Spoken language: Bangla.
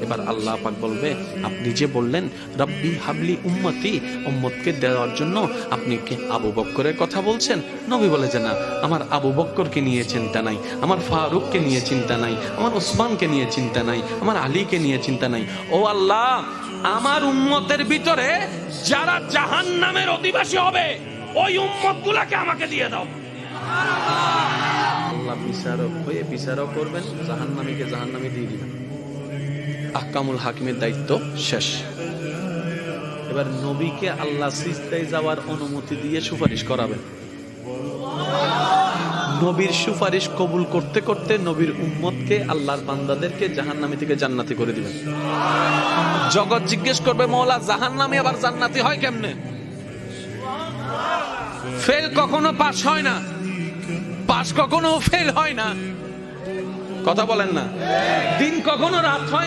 এবার আল্লাহ পাক বলবে, আপনি যে বললেন রব্বি হাবলি উম্মতি, উম্মতকে দেওয়ার জন্য আপনি কি আবু বকরের কথা বলছেন? নবী বলে যে না, আমার আবু বকরকে নিয়ে চিন্তা নাই, আমার ফারুককে নিয়ে চিন্তা নাই, আমার ওসমানকে নিয়ে চিন্তা নাই, আমার আলীকে নিয়ে চিন্তা নাই। ও আল্লাহ, আমার উম্মতের ভিতরে যারা জাহান্নামের অধিবাসী হবে ওই উম্মতগুলোকে আমাকে দিয়ে দাও। আল্লাহ বিচারক হয়ে বিচারক করবেন, জাহান্নামীকে জাহান্নামে দিয়ে দিবেন। আহকামুল হাকিমের দায়িত্ব শেষ। এবার নবীকে আল্লাহ সিজদায় যাওয়ার অনুমতি দিয়ে সুপারিশ করাবেন। নবীর সুপারিশ কবুল করতে করতে নবীর উম্মতকে, আল্লাহর বান্দাদেরকে জাহান্নামী থেকে জান্নাতি করে দিবেন। জগৎ জিজ্ঞেস করবে, মওলা জাহান্নামী আবার জান্নাতি হয় কেমনে? ফেল কখনো পাস হয় না, পাস কখনো ফেল হয় না। কথা বলেন না। দিন কখনো রাত হয়